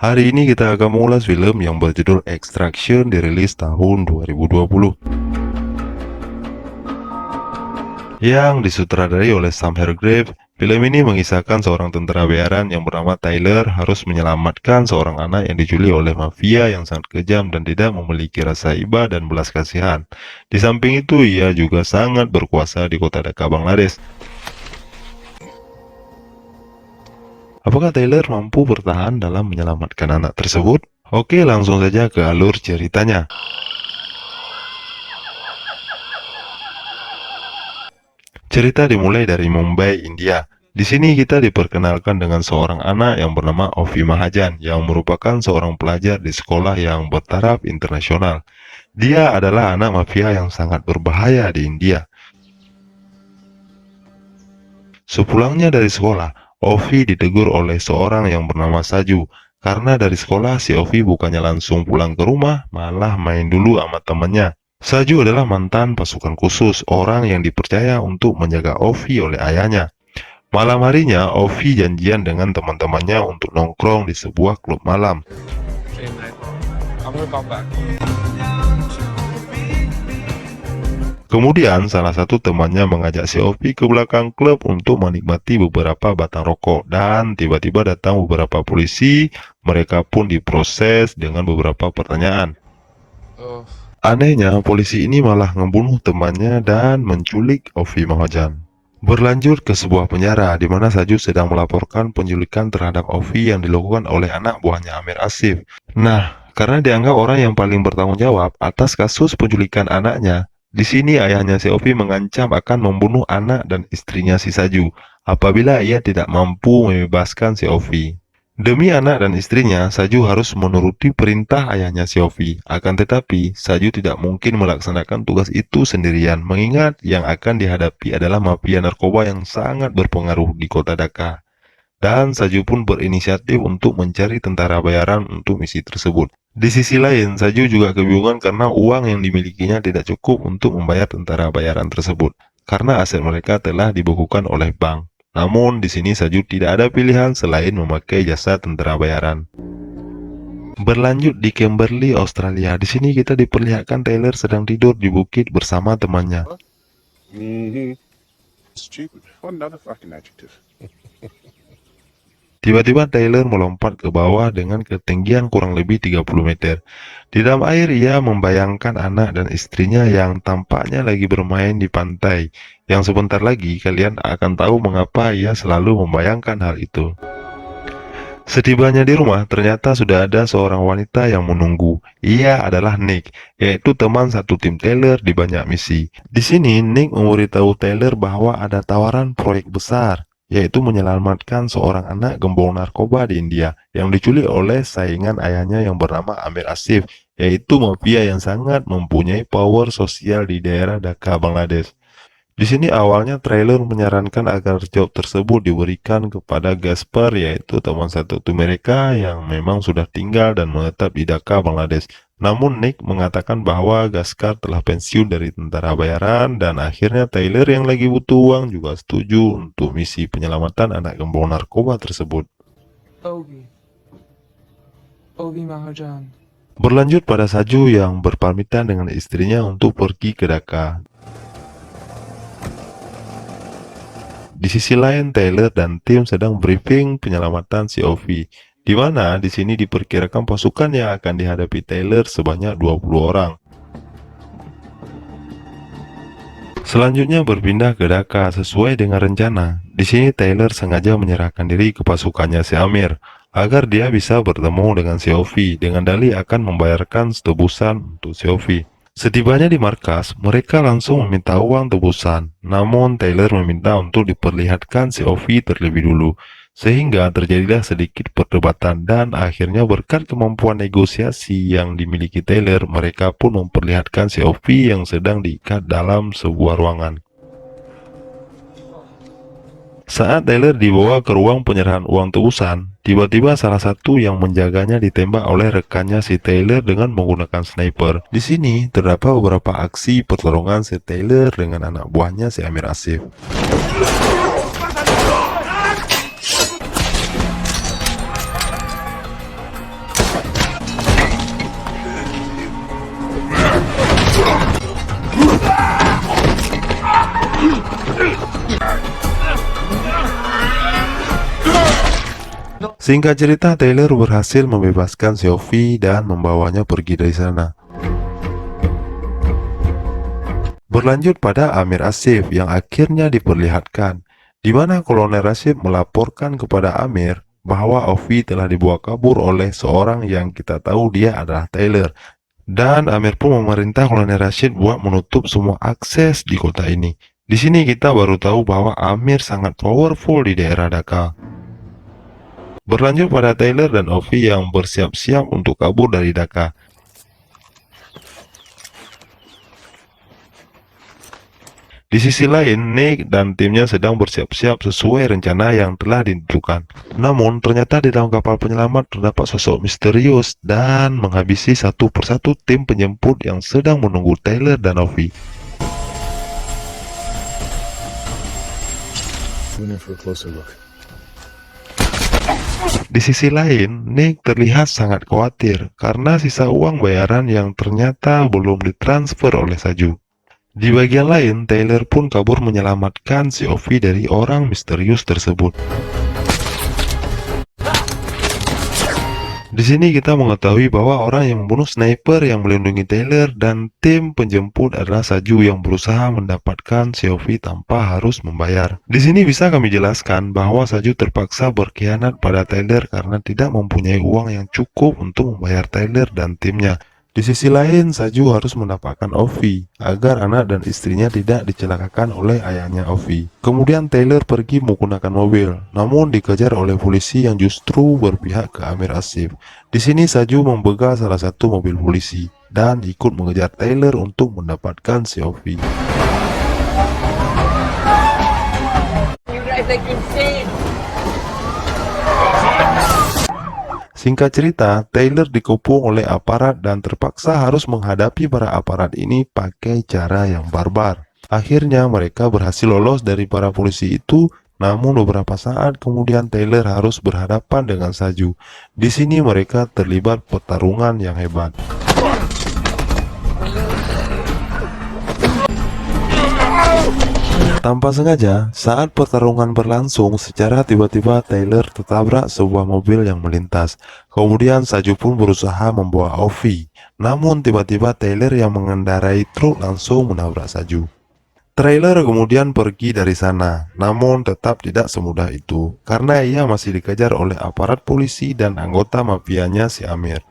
Hari ini kita akan mengulas film yang berjudul Extraction, dirilis tahun 2020 yang disutradarai oleh Sam Hargrave. Film ini mengisahkan seorang tentara bayaran yang bernama Tyler harus menyelamatkan seorang anak yang diculik oleh mafia yang sangat kejam dan tidak memiliki rasa iba dan belas kasihan. Di samping itu, ia juga sangat berkuasa di kota Dhaka, Bangladesh. Apakah Tyler mampu bertahan dalam menyelamatkan anak tersebut? Oke, langsung saja ke alur ceritanya. Cerita dimulai dari Mumbai, India. Di sini kita diperkenalkan dengan seorang anak yang bernama Ovi Mahajan yang merupakan seorang pelajar di sekolah yang bertaraf internasional. Dia adalah anak mafia yang sangat berbahaya di India. Sepulangnya dari sekolah, Ovi ditegur oleh seorang yang bernama Saju. Karena dari sekolah si Ovi bukannya langsung pulang ke rumah, malah main dulu sama temannya. Saju adalah mantan pasukan khusus, orang yang dipercaya untuk menjaga Ovi oleh ayahnya. Malam harinya, Ovi janjian dengan teman-temannya untuk nongkrong di sebuah klub malam. Kemudian, salah satu temannya mengajak si Ovi ke belakang klub untuk menikmati beberapa batang rokok. Dan tiba-tiba datang beberapa polisi, mereka pun diproses dengan beberapa pertanyaan. Anehnya, polisi ini malah membunuh temannya dan menculik Ovi Mahajan. Berlanjut ke sebuah penjara, di mana Saju sedang melaporkan penculikan terhadap Ovi yang dilakukan oleh anak buahnya Amir Asif. Nah, karena dianggap orang yang paling bertanggung jawab atas kasus penculikan anaknya, di sini ayahnya si Ovi mengancam akan membunuh anak dan istrinya si Saju apabila ia tidak mampu membebaskan si Ovi. Demi anak dan istrinya, Saju harus menuruti perintah ayahnya si Ovi. Akan tetapi, Saju tidak mungkin melaksanakan tugas itu sendirian, mengingat yang akan dihadapi adalah mafia narkoba yang sangat berpengaruh di kota Dhaka. Dan Saju pun berinisiatif untuk mencari tentara bayaran untuk misi tersebut. Di sisi lain, Saju juga kebingungan karena uang yang dimilikinya tidak cukup untuk membayar tentara bayaran tersebut, karena aset mereka telah dibukukan oleh bank. Namun, di sini Saju tidak ada pilihan selain memakai jasa tentara bayaran. Berlanjut di Kimberley, Australia. Di sini kita diperlihatkan Taylor sedang tidur di bukit bersama temannya. Stupid. What another fucking adjective. Tiba-tiba Taylor melompat ke bawah dengan ketinggian kurang lebih 30 meter. Di dalam air, ia membayangkan anak dan istrinya yang tampaknya lagi bermain di pantai. Yang sebentar lagi kalian akan tahu mengapa ia selalu membayangkan hal itu. Setibanya di rumah, ternyata sudah ada seorang wanita yang menunggu. Ia adalah Nick, yaitu teman satu tim Taylor di banyak misi. Di sini, Nick memberitahu Taylor bahwa ada tawaran proyek besar, yaitu menyelamatkan seorang anak gembong narkoba di India yang diculik oleh saingan ayahnya yang bernama Amir Asif, yaitu mafia yang sangat mempunyai power sosial di daerah Dhaka, Bangladesh. Di sini awalnya trailer menyarankan agar job tersebut diberikan kepada Gaspar, yaitu teman satu mereka yang memang sudah tinggal dan menetap di Dhaka, Bangladesh. Namun Nick mengatakan bahwa Gaspar telah pensiun dari tentara bayaran dan akhirnya Taylor yang lagi butuh uang juga setuju untuk misi penyelamatan anak gembong narkoba tersebut. Ovi Mahajan. Berlanjut pada Saju yang berpamitan dengan istrinya untuk pergi ke Dhaka. Di sisi lain, Taylor dan tim sedang briefing penyelamatan si Ovi, di mana di sini diperkirakan pasukan yang akan dihadapi Taylor sebanyak 20 orang. Selanjutnya berpindah ke Dhaka sesuai dengan rencana. Di sini Taylor sengaja menyerahkan diri ke pasukannya si Amir agar dia bisa bertemu dengan si Ovi dengan dalih akan membayarkan tebusan untuk si Ovi. Setibanya di markas, mereka langsung meminta uang tebusan. Namun Taylor meminta untuk diperlihatkan si Ovi terlebih dulu, sehingga terjadilah sedikit perdebatan dan akhirnya berkat kemampuan negosiasi yang dimiliki Taylor, mereka pun memperlihatkan si Ovi yang sedang diikat dalam sebuah ruangan. Saat Taylor dibawa ke ruang penyerahan uang tebusan, tiba-tiba salah satu yang menjaganya ditembak oleh rekannya si Taylor dengan menggunakan sniper. Di sini terdapat beberapa aksi pertarungan si Taylor dengan anak buahnya si Amir Asif. Singkat cerita, Taylor berhasil membebaskan si Ovi dan membawanya pergi dari sana. Berlanjut pada Amir Asif yang akhirnya diperlihatkan, di mana Kolonel Rashid melaporkan kepada Amir bahwa Ovi telah dibawa kabur oleh seorang yang kita tahu dia adalah Taylor. Dan Amir pun memerintah Kolonel Rashid buat menutup semua akses di kota ini. Di sini kita baru tahu bahwa Amir sangat powerful di daerah Dhaka. Berlanjut pada Taylor dan Ovi yang bersiap-siap untuk kabur dari Dhaka. Di sisi lain, Nick dan timnya sedang bersiap-siap sesuai rencana yang telah ditentukan. Namun, ternyata di dalam kapal penyelamat terdapat sosok misterius dan menghabisi satu persatu tim penjemput yang sedang menunggu Taylor dan Ovi. Tune in for a closer look. Di sisi lain, Nick terlihat sangat khawatir karena sisa uang bayaran yang ternyata belum ditransfer oleh Saju. Di bagian lain, Taylor pun kabur menyelamatkan si Ovi dari orang misterius tersebut. Di sini kita mengetahui bahwa orang yang membunuh sniper yang melindungi Taylor dan tim penjemput adalah Saju yang berusaha mendapatkan si Ovi tanpa harus membayar. Di sini bisa kami jelaskan bahwa Saju terpaksa berkhianat pada Taylor karena tidak mempunyai uang yang cukup untuk membayar Taylor dan timnya. Di sisi lain, Saju harus mendapatkan Ovi agar anak dan istrinya tidak dicelakakan oleh ayahnya Ovi. Kemudian Taylor pergi menggunakan mobil, namun dikejar oleh polisi yang justru berpihak ke Amir Asif. Di sini Saju membegal salah satu mobil polisi dan ikut mengejar Taylor untuk mendapatkan si Ovi. You guys are insane. Singkat cerita, Taylor dikepung oleh aparat dan terpaksa harus menghadapi para aparat ini pakai cara yang barbar. Akhirnya mereka berhasil lolos dari para polisi itu, namun beberapa saat kemudian Taylor harus berhadapan dengan Saju. Di sini mereka terlibat pertarungan yang hebat. Tanpa sengaja, saat pertarungan berlangsung, secara tiba-tiba Taylor tertabrak sebuah mobil yang melintas. Kemudian Saju pun berusaha membawa Ovi. Namun tiba-tiba Taylor yang mengendarai truk langsung menabrak Saju. Trailer kemudian pergi dari sana, namun tetap tidak semudah itu, karena ia masih dikejar oleh aparat polisi dan anggota mafianya si Amir.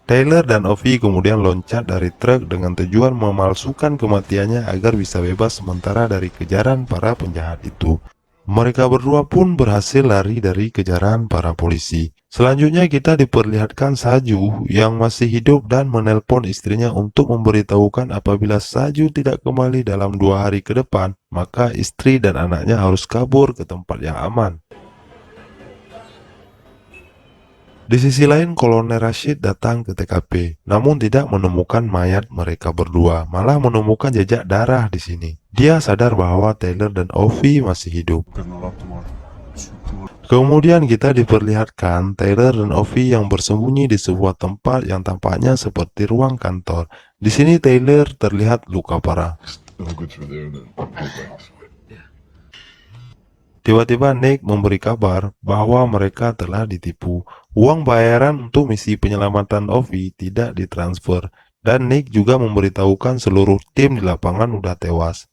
Taylor dan Ovi kemudian loncat dari truk dengan tujuan memalsukan kematiannya agar bisa bebas sementara dari kejaran para penjahat itu. Mereka berdua pun berhasil lari dari kejaran para polisi. Selanjutnya kita diperlihatkan Saju yang masih hidup dan menelpon istrinya untuk memberitahukan apabila Saju tidak kembali dalam 2 hari ke depan, maka istri dan anaknya harus kabur ke tempat yang aman. Di sisi lain, Kolonel Rashid datang ke TKP, namun tidak menemukan mayat mereka berdua, malah menemukan jejak darah di sini. Dia sadar bahwa Taylor dan Ovi masih hidup. Kemudian kita diperlihatkan Taylor dan Ovi yang bersembunyi di sebuah tempat yang tampaknya seperti ruang kantor. Di sini Taylor terlihat luka parah. Tiba-tiba Nick memberi kabar bahwa mereka telah ditipu. Uang bayaran untuk misi penyelamatan Ovi tidak ditransfer, dan Nick juga memberitahukan seluruh tim di lapangan udah tewas.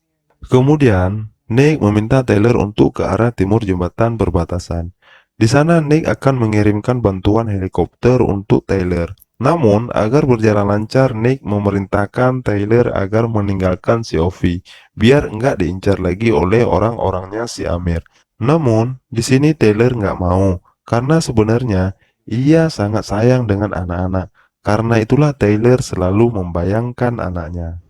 Kemudian, Nick meminta Taylor untuk ke arah timur jembatan perbatasan. Di sana Nick akan mengirimkan bantuan helikopter untuk Taylor. Namun, agar berjalan lancar, Nick memerintahkan Taylor agar meninggalkan si Ovi, biar enggak diincar lagi oleh orang-orangnya si Amir. Namun, di sini Taylor nggak mau, karena sebenarnya ia sangat sayang dengan anak-anak. Karena itulah Taylor selalu membayangkan anaknya.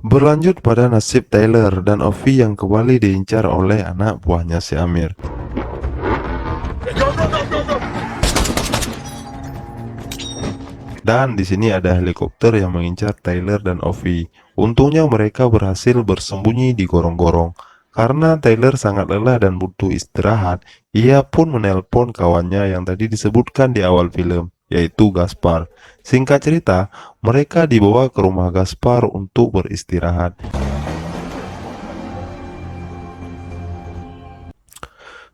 Berlanjut pada nasib Taylor dan Ovi yang kembali diincar oleh anak buahnya si Amir. Dan di sini ada helikopter yang mengincar Taylor dan Ovi. Untungnya mereka berhasil bersembunyi di gorong-gorong. Karena Taylor sangat lelah dan butuh istirahat, ia pun menelpon kawannya yang tadi disebutkan di awal film, yaitu Gaspar. Singkat cerita, mereka dibawa ke rumah Gaspar untuk beristirahat.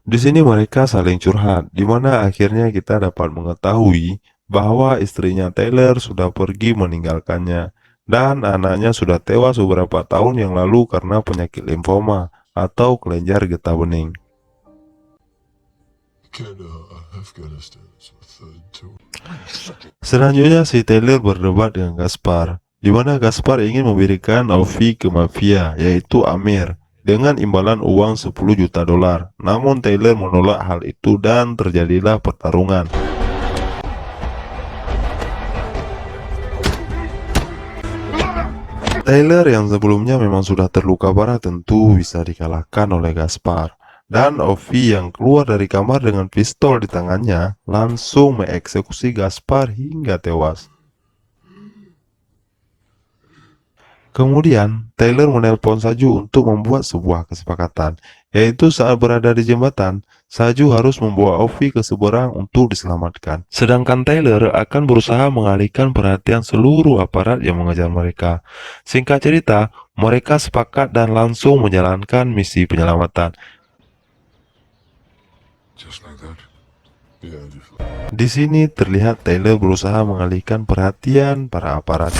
Di sini mereka saling curhat, di mana akhirnya kita dapat mengetahui bahwa istrinya Taylor sudah pergi meninggalkannya dan anaknya sudah tewas beberapa tahun yang lalu karena penyakit limfoma atau kelenjar getah bening. Selanjutnya si Taylor berdebat dengan Gaspar, di mana Gaspar ingin memberikan Ovi ke mafia, yaitu Amir, dengan imbalan uang 10 juta dolar. Namun Taylor menolak hal itu dan terjadilah pertarungan. Taylor yang sebelumnya memang sudah terluka parah tentu bisa dikalahkan oleh Gaspar. Dan Ovi yang keluar dari kamar dengan pistol di tangannya langsung mengeksekusi Gaspar hingga tewas. Kemudian, Taylor menelpon Saju untuk membuat sebuah kesepakatan, yaitu saat berada di jembatan, Saju harus membawa Ovi ke seberang untuk diselamatkan. Sedangkan Taylor akan berusaha mengalihkan perhatian seluruh aparat yang mengejar mereka. Singkat cerita, mereka sepakat dan langsung menjalankan misi penyelamatan. Just like that. Yeah, just like Di sini terlihat Taylor berusaha mengalihkan perhatian para aparat.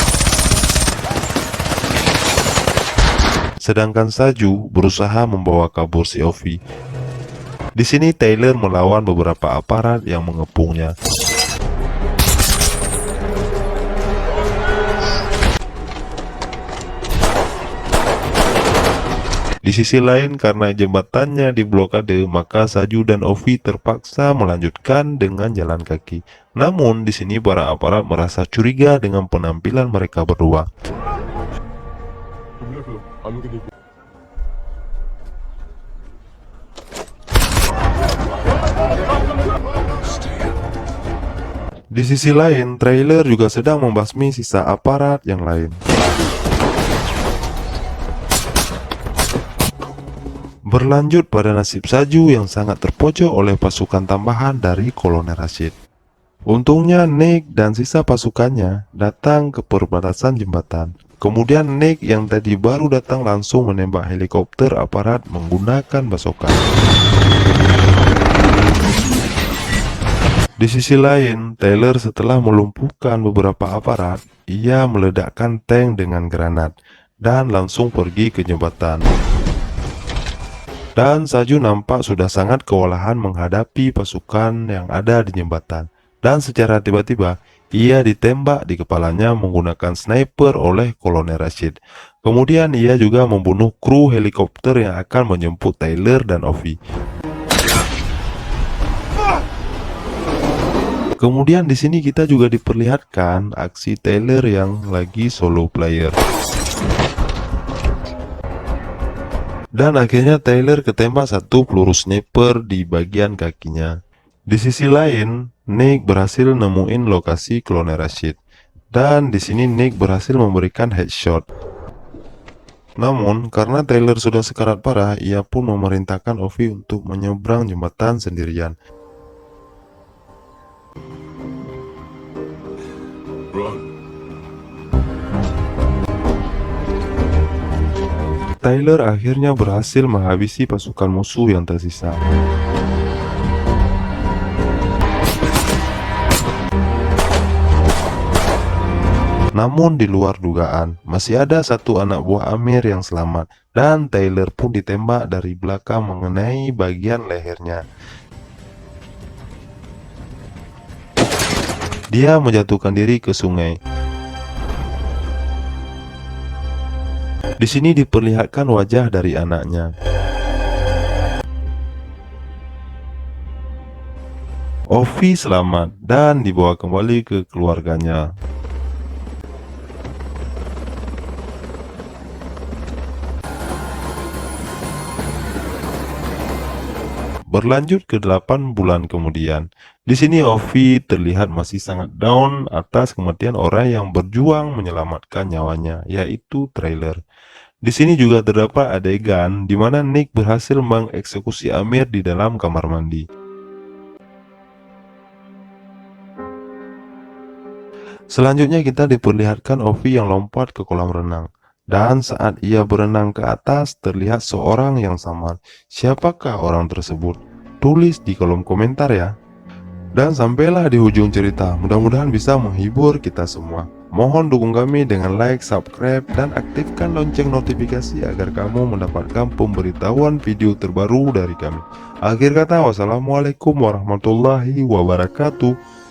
Sedangkan Saju berusaha membawa kabur si Ovi. Di sini Taylor melawan beberapa aparat yang mengepungnya. Di sisi lain, karena jembatannya diblokade, maka Saju dan Ovi terpaksa melanjutkan dengan jalan kaki. Namun, di sini para aparat merasa curiga dengan penampilan mereka berdua. Di sisi lain, trailer juga sedang membasmi sisa aparat yang lain. Berlanjut pada nasib Saju yang sangat terpojok oleh pasukan tambahan dari Kolonel Rashid. Untungnya Nick dan sisa pasukannya datang ke perbatasan jembatan. Kemudian Nick yang tadi baru datang langsung menembak helikopter aparat menggunakan basoka. Di sisi lain, Taylor setelah melumpuhkan beberapa aparat, ia meledakkan tank dengan granat dan langsung pergi ke jembatan. Dan Saju nampak sudah sangat kewalahan menghadapi pasukan yang ada di jembatan. Dan secara tiba-tiba, ia ditembak di kepalanya menggunakan sniper oleh Kolonel Rashid. Kemudian ia juga membunuh kru helikopter yang akan menjemput Taylor dan Ovi. Kemudian di sini kita juga diperlihatkan aksi Taylor yang lagi solo player. Dan akhirnya Taylor ketembak satu peluru sniper di bagian kakinya. Di sisi lain, Nick berhasil nemuin lokasi Kolonel Rashid. Dan di sini Nick berhasil memberikan headshot. Namun, karena Taylor sudah sekarat parah, ia pun memerintahkan Ovi untuk menyeberang jembatan sendirian. Taylor akhirnya berhasil menghabisi pasukan musuh yang tersisa. Namun di luar dugaan, masih ada satu anak buah Amir yang selamat, dan Taylor pun ditembak dari belakang mengenai bagian lehernya. Dia menjatuhkan diri ke sungai. Di sini diperlihatkan wajah dari anaknya. Ovi selamat dan dibawa kembali ke keluarganya. Berlanjut ke 8 bulan kemudian. Di sini Ovi terlihat masih sangat down atas kematian orang yang berjuang menyelamatkan nyawanya, yaitu Trailer. Di sini juga terdapat adegan di mana Nick berhasil mengeksekusi Amir di dalam kamar mandi. Selanjutnya kita diperlihatkan Ovi yang lompat ke kolam renang. Dan saat ia berenang ke atas, terlihat seorang yang samar. Siapakah orang tersebut? tulis di kolom komentar ya. Dan sampailah di ujung cerita, mudah-mudahan bisa menghibur kita semua. Mohon dukung kami dengan like, subscribe, dan aktifkan lonceng notifikasi agar kamu mendapatkan pemberitahuan video terbaru dari kami. Akhir kata, wassalamualaikum warahmatullahi wabarakatuh.